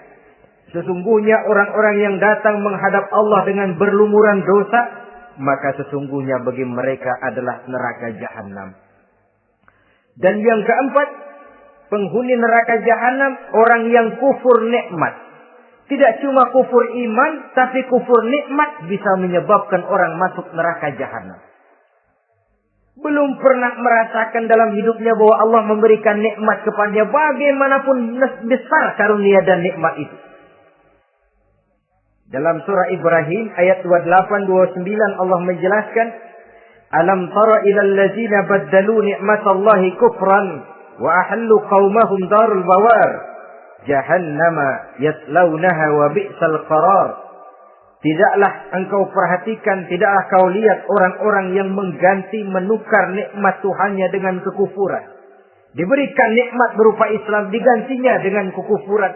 Sesungguhnya orang-orang yang datang menghadap Allah dengan berlumuran dosa, maka sesungguhnya bagi mereka adalah neraka jahanam. Dan yang keempat, penghuni neraka jahanam orang yang kufur nikmat. Tidak cuma kufur iman, tapi kufur nikmat bisa menyebabkan orang masuk neraka jahanam. Belum pernah merasakan dalam hidupnya bahwa Allah memberikan nikmat kepadanya bagaimanapun besar karunia dan nikmat itu. Dalam surah Ibrahim ayat 28-29 Allah menjelaskan, Alam tara ilal ladzina baddalu ni'matallahi kufran wa ahallu qaumahum darul bawar jahannama yaslaunaha wa bi'sal qarar. Tidaklah engkau perhatikan, tidaklah kau lihat orang-orang yang mengganti menukar nikmat Tuhannya dengan kekufuran. Diberikan nikmat berupa Islam, digantinya dengan kekufuran.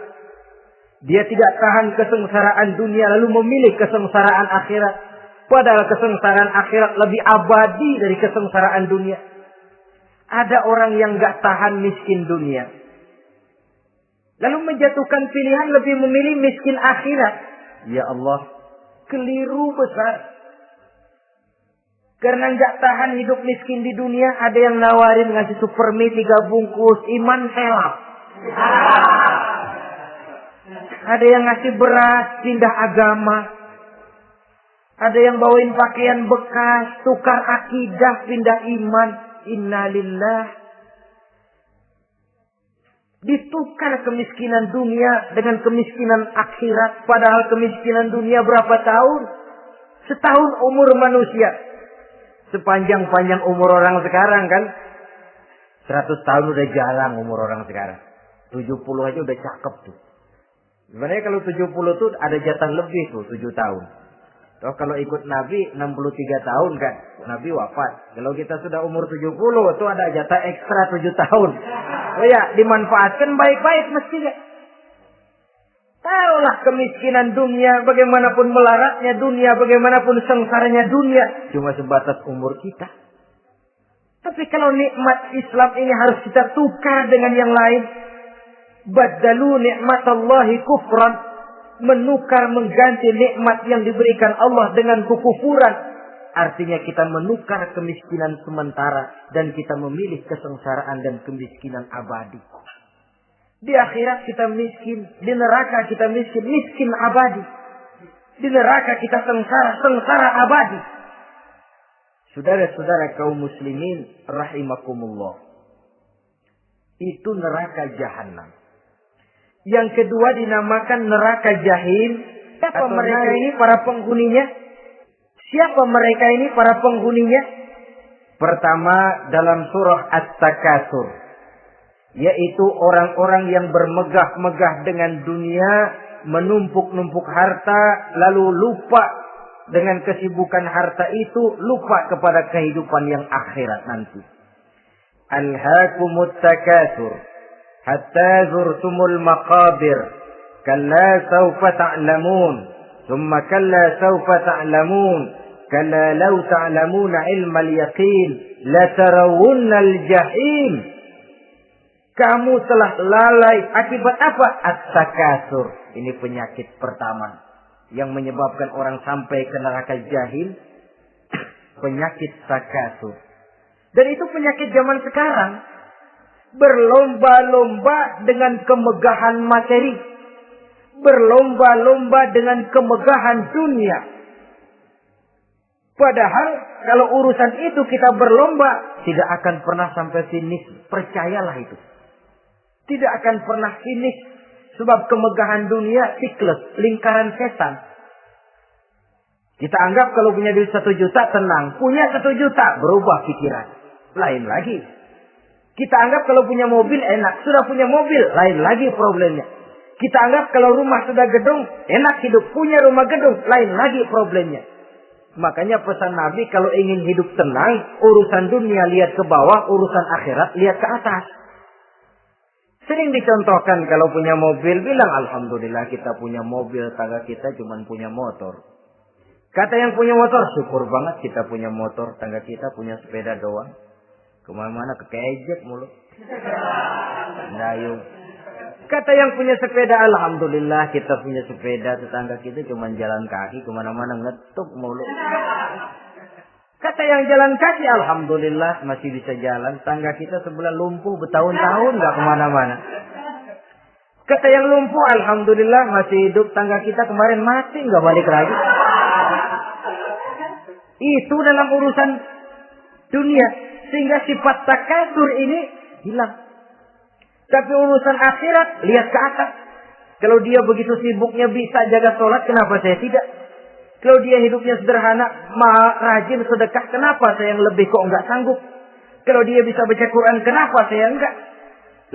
Dia tidak tahan kesengsaraan dunia lalu memilih kesengsaraan akhirat. Padahal kesengsaraan akhirat lebih abadi dari kesengsaraan dunia. Ada orang yang gak tahan miskin dunia, lalu menjatuhkan pilihan lebih memilih miskin akhirat. Ya Allah, keliru besar. Karena gak tahan hidup miskin di dunia, ada yang nawarin ngasih supermi 3 bungkus, iman helap. Ada yang ngasih beras, pindah agama. Ada yang bawain pakaian bekas, tukar akidah, pindah iman. Innalillah. Ditukar kemiskinan dunia dengan kemiskinan akhirat. Padahal kemiskinan dunia berapa tahun? Setahun umur manusia. Sepanjang-panjang umur orang sekarang kan. 100 tahun udah jarang umur orang sekarang. 70 aja udah cakep tuh. Sebenarnya kalau 70 tuh ada jatah lebih tuh 7 tahun. Toh kalau ikut Nabi 63 tahun kan. Nabi wafat. Kalau kita sudah umur 70 tuh ada jatah ekstra 7 tahun. Oh ya, dimanfaatkan baik-baik mestinya. Taruhlah kemiskinan dunia, bagaimanapun melaratnya dunia, bagaimanapun sengsaranya dunia, cuma sebatas umur kita. Tapi kalau nikmat Islam ini harus kita tukar dengan yang lain. Baddalu ni'matallahi kufran. Menukar, mengganti nikmat yang diberikan Allah dengan kekufuran. Artinya kita menukar kemiskinan sementara dan kita memilih kesengsaraan dan kemiskinan abadi. Di akhirat kita miskin, di neraka kita miskin, miskin abadi. Di neraka kita sengsara, sengsara abadi. Saudara-saudara kaum muslimin rahimakumullah. Itu neraka jahanam. Yang kedua dinamakan neraka jahim. Siapa mereka ini para penghuninya? Siapa mereka ini para penghuninya? Pertama dalam surah At-Takatsur, yaitu orang-orang yang bermegah-megah dengan dunia, menumpuk-numpuk harta, lalu lupa dengan kesibukan harta itu, lupa kepada kehidupan yang akhirat nanti. Alhaakumut takatsur hatta zurtumul maqabir kalla sawfa ta'lamun thumma kalla sawfa ta'lamun kalla law ta'lamuna ilmal yaqin la tarawunnal jahim. Kamu telah lalai akibat apa? At-takatsur. Ini penyakit pertama yang menyebabkan orang sampai ke neraka jahim. Penyakit takatsur. Dan itu penyakit zaman sekarang. Berlomba-lomba dengan kemegahan materi. Berlomba-lomba dengan kemegahan dunia. Padahal kalau urusan itu kita berlomba, tidak akan pernah sampai finish. Percayalah itu. Tidak akan pernah finish. Sebab kemegahan dunia siklus, lingkaran setan. Kita anggap kalau punya duit 1 juta tenang. Punya 1 juta berubah pikiran. Lain lagi. Kita anggap kalau punya mobil enak. Sudah punya mobil, lain lagi problemnya. Kita anggap kalau rumah sudah gedung, enak hidup. Punya rumah gedung, lain lagi problemnya. Makanya pesan Nabi kalau ingin hidup tenang, urusan dunia lihat ke bawah, urusan akhirat lihat ke atas. Sering dicontohkan kalau punya mobil, bilang Alhamdulillah kita punya mobil, tangga kita cuma punya motor. Kata yang punya motor, syukur banget kita punya motor, tangga kita punya sepeda doang. Kemana-mana kekejek mulu. Dayung. Kata yang punya sepeda, Alhamdulillah kita punya sepeda, tetangga kita cuma jalan kaki, kemana-mana ngetuk mulu. Kata yang jalan kaki, Alhamdulillah masih bisa jalan, tangga kita sebelah lumpuh bertahun-tahun gak kemana-mana. Kata yang lumpuh, Alhamdulillah masih hidup, tangga kita kemarin mati gak balik lagi. Itu dalam urusan dunia. Sehingga sifat takatsur ini hilang. Tapi urusan akhirat, lihat ke atas. Kalau dia begitu sibuknya bisa jaga sholat, kenapa saya tidak? Kalau dia hidupnya sederhana, rajin sedekah, kenapa saya yang lebih kok enggak sanggup? Kalau dia bisa baca Quran, kenapa saya enggak?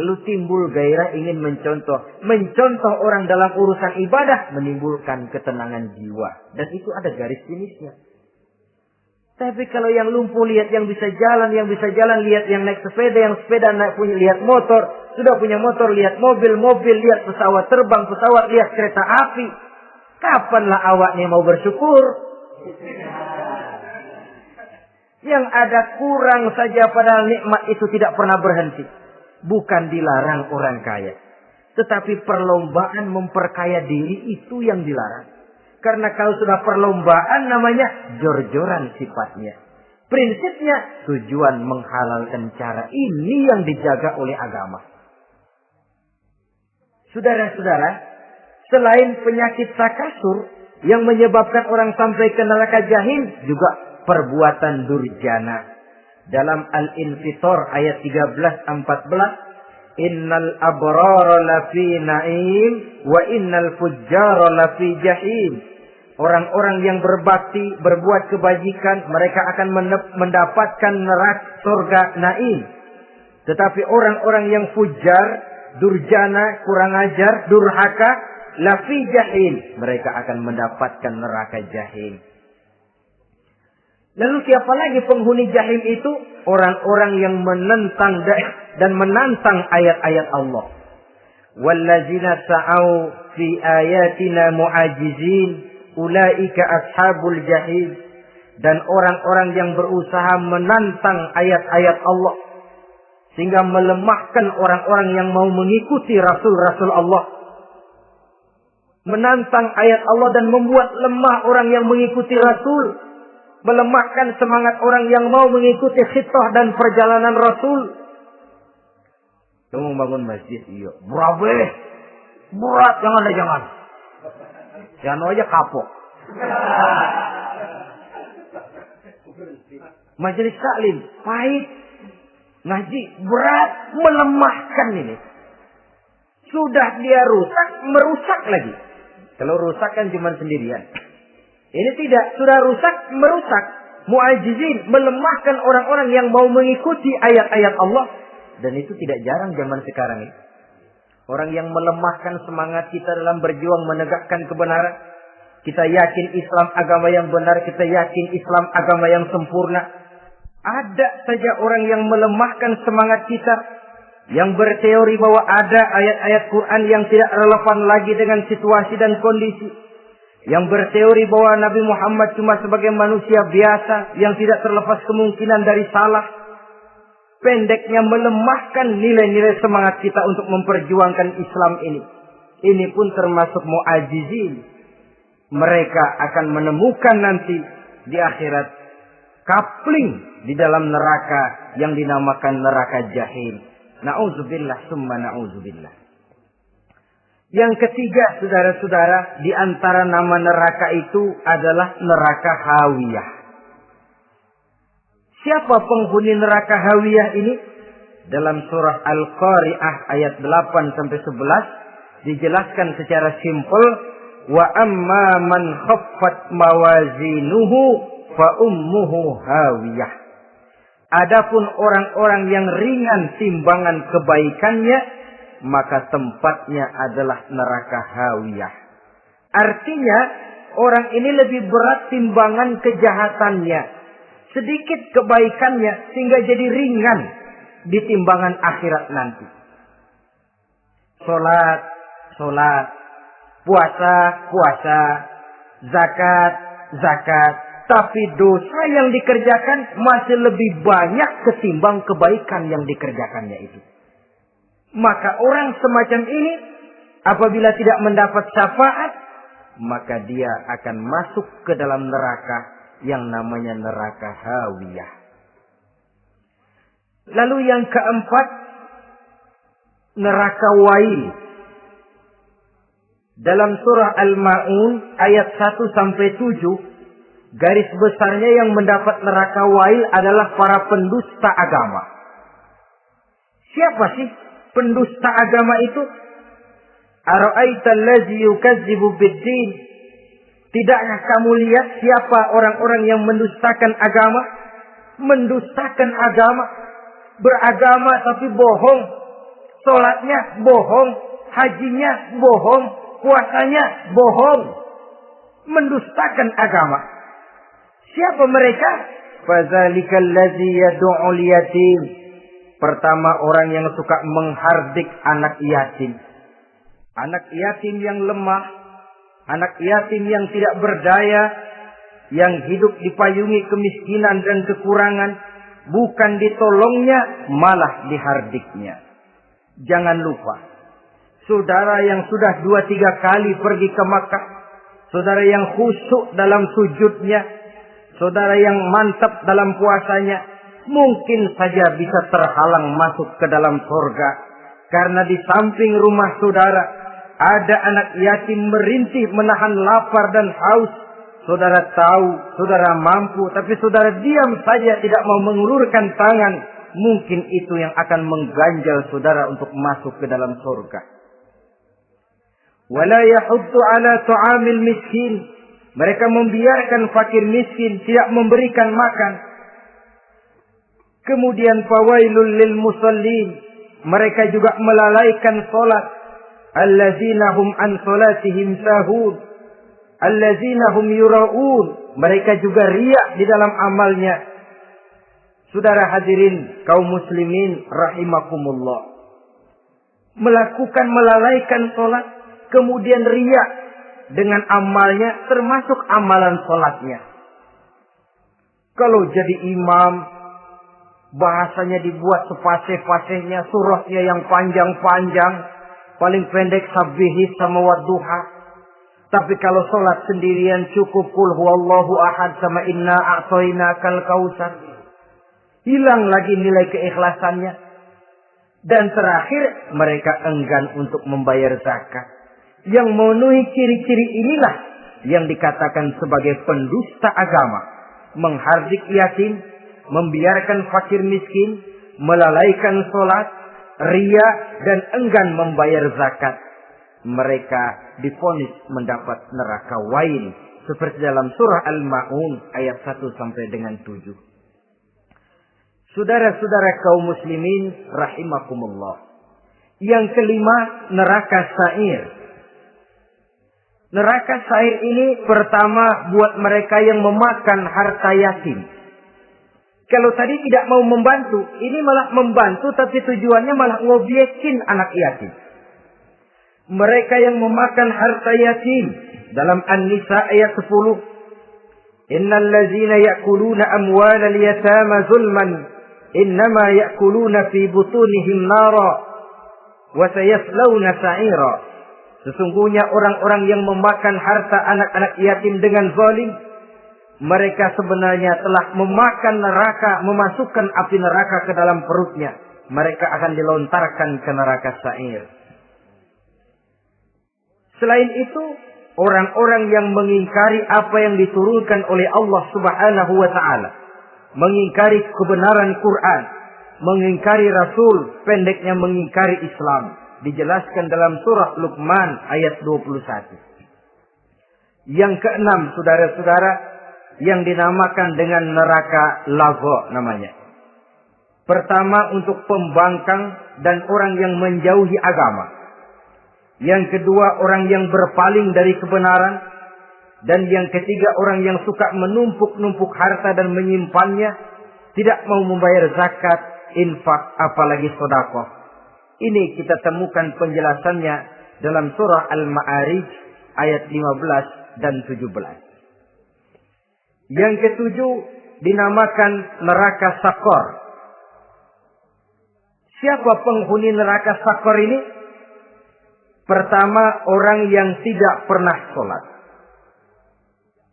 Lalu timbul gairah ingin mencontoh. Mencontoh orang dalam urusan ibadah menimbulkan ketenangan jiwa. Dan itu ada garis finishnya. Tapi kalau yang lumpuh lihat yang bisa jalan, lihat yang naik sepeda, yang sepeda naik punya lihat motor, sudah punya motor lihat mobil, lihat pesawat terbang, lihat kereta api. Kapanlah awaknya mau bersyukur? Yang ada kurang saja padahal nikmat itu tidak pernah berhenti. Bukan dilarang orang kaya. Tetapi perlombaan memperkaya diri itu yang dilarang. Karena kalau sudah perlombaan namanya jor-joran sifatnya. Prinsipnya tujuan menghalalkan cara ini yang dijaga oleh agama. Saudara-saudara, selain penyakit takasur yang menyebabkan orang sampai ke neraka jahim, juga perbuatan durjana. Dalam Al-Infitor ayat 13-14, innal abrara lafi na'im wa innal fujjara lafi jahim. Orang-orang yang berbakti, berbuat kebajikan, mereka akan mendapatkan neraka surga na'im. Tetapi orang-orang yang fujar, durjana, kurang ajar, durhaka, lafi jahim, mereka akan mendapatkan neraka jahim. Lalu siapa lagi penghuni jahim itu? Orang-orang yang menentang dan menantang ayat-ayat Allah. Wallazina sa'au fi ayatina mu'ajizin ulaika ashabul jahim. Dan orang-orang yang berusaha menantang ayat-ayat Allah sehingga melemahkan orang-orang yang mau mengikuti rasul-rasul Allah. Menantang ayat Allah dan membuat lemah orang yang mengikuti rasul. Melemahkan semangat orang yang mau mengikuti khitbah dan perjalanan Rasul. Kamu bangun masjid, iya. Berat, jangan. Jangan aja kapok. Majelis taklim, pahit. Ngaji, berat, melemahkan ini. Sudah dia rusak, merusak lagi. Kalau rusak kan cuma sendirian. Ini tidak, sudah rusak, merusak. Mu'ajizin, melemahkan orang-orang yang mau mengikuti ayat-ayat Allah. Dan itu tidak jarang zaman sekarang ini. Orang yang melemahkan semangat kita dalam berjuang menegakkan kebenaran. Kita yakin Islam agama yang benar, kita yakin Islam agama yang sempurna. Ada saja orang yang melemahkan semangat kita. Yang berteori bahwa ada ayat-ayat Quran yang tidak relevan lagi dengan situasi dan kondisi. Yang berteori bahwa Nabi Muhammad cuma sebagai manusia biasa yang tidak terlepas kemungkinan dari salah. Pendeknya melemahkan nilai-nilai semangat kita untuk memperjuangkan Islam ini. Ini pun termasuk mu'ajizin. Mereka akan menemukan nanti di akhirat kapling di dalam neraka yang dinamakan neraka jahim. Na'udzubillah summa na'udzubillah. Yang ketiga, saudara-saudara, di antara nama neraka itu adalah neraka hawiyah. Siapa penghuni neraka hawiyah ini? Dalam surah Al-Qari'ah ayat 8-11 dijelaskan secara simpel, wa amma man khaffat mawazinuhu fa ummuhu hawiyah. Adapun orang-orang yang ringan timbangan kebaikannya, maka tempatnya adalah neraka hawiyah. Artinya, orang ini lebih berat timbangan kejahatannya. Sedikit kebaikannya sehingga jadi ringan di timbangan akhirat nanti. Sholat. Puasa. Zakat. Tapi dosa yang dikerjakan masih lebih banyak ketimbang kebaikan yang dikerjakannya itu. Maka orang semacam ini apabila tidak mendapat syafaat, maka dia akan masuk ke dalam neraka yang namanya neraka hawiyah. Lalu yang keempat, neraka wail. Dalam surah Al-Ma'un ayat 1-7, garis besarnya yang mendapat neraka wail adalah para pendusta agama. Siapa sih pendusta agama itu? Ara'aita allazi yukazzibu bid-din? Tidakkah kamu lihat siapa orang-orang yang mendustakan agama? Mendustakan agama. Beragama tapi bohong. Salatnya bohong. Hajinya bohong. Puasanya bohong. Mendustakan agama. Siapa mereka? Fadzalikal ladzi yad'ul yatim. Pertama, orang yang suka menghardik anak yatim. Anak yatim yang lemah, anak yatim yang tidak berdaya, yang hidup dipayungi kemiskinan dan kekurangan, bukan ditolongnya, malah dihardiknya. Jangan lupa, saudara yang sudah 2-3 kali pergi ke Makkah, saudara yang khusyuk dalam sujudnya, saudara yang mantap dalam puasanya, mungkin saja bisa terhalang masuk ke dalam surga. Karena di samping rumah saudara ada anak yatim merintih menahan lapar dan haus. Saudara tahu, saudara mampu, tapi saudara diam saja tidak mau mengulurkan tangan. Mungkin itu yang akan mengganjal saudara untuk masuk ke dalam surga. Wala yahuddu ala tu'amil miskin. Mereka membiarkan fakir miskin, tidak memberikan makan. Kemudian fawailul lil musallin. Mereka juga melalaikan salat. Allazina hum an salatihim sahun. Allazina hum yura'un. Mereka juga riak di dalam amalnya. Saudara hadirin kaum muslimin rahimakumullah. Melalaikan salat, kemudian riak dengan amalnya, termasuk amalan salatnya. Kalau jadi imam, bahasanya dibuat sepasih-pasihnya, surahnya yang panjang-panjang, paling pendek sabbihis sama wadduha. Tapi kalau sholat sendirian cukup qul huwallahu ahad sama inna a'tainakal kautsar. Hilang lagi nilai keikhlasannya. Dan terakhir, mereka enggan untuk membayar zakat. Yang memenuhi ciri-ciri inilah yang dikatakan sebagai pendusta agama. Menghardik yatim, membiarkan fakir miskin, melalaikan sholat, ria dan enggan membayar zakat. Mereka divonis mendapat neraka wain. Seperti dalam surah Al-Ma'un ayat 1 sampai dengan 7. Saudara-saudara kaum muslimin rahimakumullah. Yang kelima, neraka sa'ir. Neraka sa'ir ini pertama buat mereka yang memakan harta yatim. Kalau tadi tidak mau membantu, ini malah membantu tapi tujuannya malah ngobyekin anak yatim. Mereka yang memakan harta yatim dalam An-Nisa ayat 10. Innal ladzina ya'kuluna amwalal yatama zulman innama ya'kuluna fi butunihim nara wa sayaslawna sa'ira. Sesungguhnya orang-orang yang memakan harta anak-anak yatim dengan zalim, mereka sebenarnya telah memakan neraka, memasukkan api neraka ke dalam perutnya. Mereka akan dilontarkan ke neraka sa'ir. Selain itu, orang-orang yang mengingkari apa yang diturunkan oleh Allah Subhanahu wa Ta'ala, mengingkari kebenaran Quran, mengingkari Rasul, pendeknya mengingkari Islam, dijelaskan dalam surah Luqman ayat 21. Yang keenam, saudara-saudara, yang dinamakan dengan neraka lazo namanya. Pertama, untuk pembangkang dan orang yang menjauhi agama. Yang kedua, orang yang berpaling dari kebenaran. Dan yang ketiga, orang yang suka menumpuk-numpuk harta dan menyimpannya, tidak mau membayar zakat, infak, apalagi sedekah. Ini kita temukan penjelasannya dalam surah Al-Ma'arij ayat 15 dan 17. Yang ketujuh dinamakan neraka Sakor. Siapa penghuni neraka Sakor ini? Pertama, orang yang tidak pernah sholat.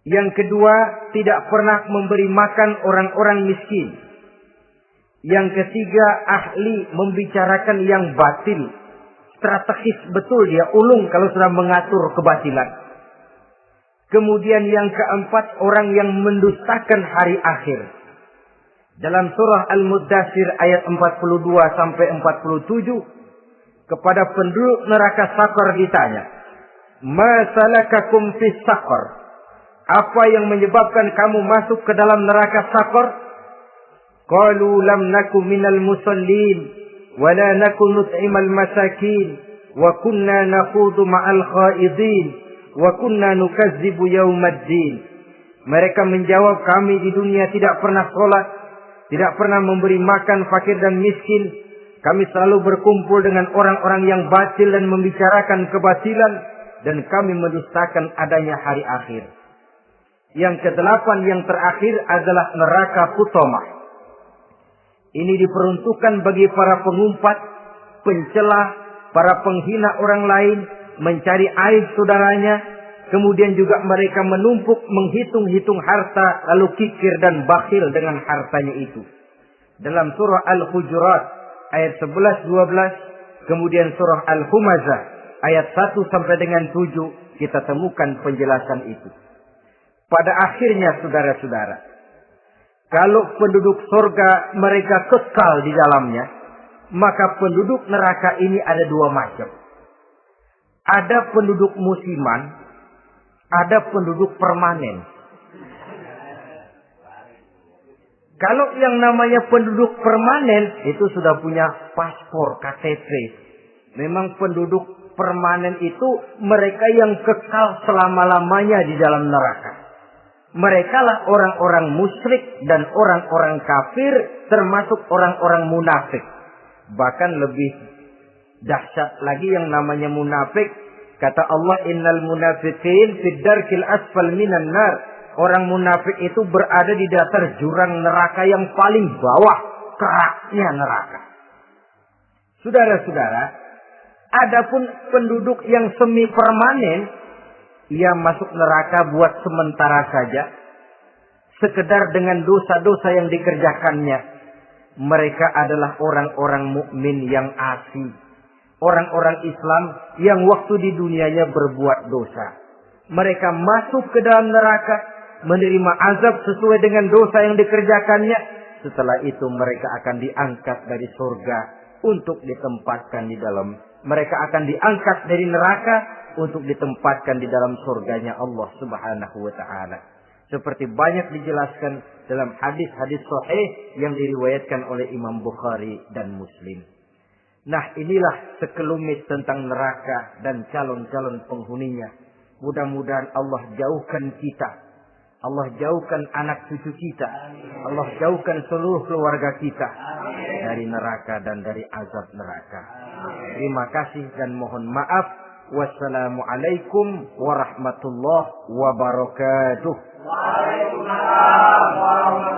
Yang kedua, tidak pernah memberi makan orang-orang miskin. Yang ketiga, ahli membicarakan yang batil. Strategis betul dia, ulung kalau sudah mengatur kebatilan. Kemudian yang keempat, orang yang mendustakan hari akhir. Dalam surah Al-Muddatsir ayat 42 sampai 47 kepada penduduk neraka Saqar ditanya, "Ma salakakum fis Saqar?" Apa yang menyebabkan kamu masuk ke dalam neraka Saqar? Qalu lam naku minal musallin wa la naku nut'imal masakin wa kunna nakhudu ma'al khaidin wa kunna nukazzibu yaumaddin. Mereka menjawab, kami di dunia tidak pernah sholat, tidak pernah memberi makan fakir dan miskin. Kami selalu berkumpul dengan orang-orang yang batil dan membicarakan kebatilan, dan kami mendustakan adanya hari akhir. Yang kedelapan, yang terakhir adalah neraka Hutamah. Ini diperuntukkan bagi para pengumpat, pencela, para penghina orang lain, mencari aib saudaranya. Kemudian juga mereka menumpuk, menghitung-hitung harta, lalu kikir dan bakhil dengan hartanya itu. Dalam surah Al-Hujurat ayat 11-12, kemudian surah Al-Humazah ayat 1 sampai dengan 7, kita temukan penjelasan itu. Pada akhirnya saudara-saudara, kalau penduduk surga mereka kekal di dalamnya, maka penduduk neraka ini ada dua macam. Ada penduduk musiman, ada penduduk permanen. Kalau yang namanya penduduk permanen itu sudah punya paspor, KTP. Memang penduduk permanen itu mereka yang kekal selama-lamanya di dalam neraka. Mereka lah orang-orang musyrik dan orang-orang kafir, termasuk orang-orang munafik. Bahkan lebih dahsyat lagi yang namanya munafik. Kata Allah, innal munafiqin fid darkil asfal minan nar. Orang munafik itu berada di dasar jurang neraka yang paling bawah, keraknya neraka. Saudara-saudara, adapun penduduk yang semi permanen, ia masuk neraka buat sementara saja, sekedar dengan dosa-dosa yang dikerjakannya. Mereka adalah orang-orang mukmin yang asli. Orang-orang Islam yang waktu di dunianya berbuat dosa. Mereka masuk ke dalam neraka, menerima azab sesuai dengan dosa yang dikerjakannya. Setelah itu mereka akan diangkat dari surga untuk ditempatkan di dalam. Mereka akan diangkat dari neraka untuk ditempatkan di dalam surganya Allah Subhanahu wa ta'ala. Seperti banyak dijelaskan dalam hadis-hadis sahih yang diriwayatkan oleh Imam Bukhari dan Muslim. Nah, inilah sekelumit tentang neraka dan calon-calon penghuninya. Mudah-mudahan Allah jauhkan kita. Allah jauhkan anak cucu kita. Allah jauhkan seluruh keluarga kita dari neraka dan dari azab neraka. Terima kasih dan mohon maaf. Wassalamualaikum warahmatullahi wabarakatuh. Waalaikumsalam warahmatullahi wabarakatuh.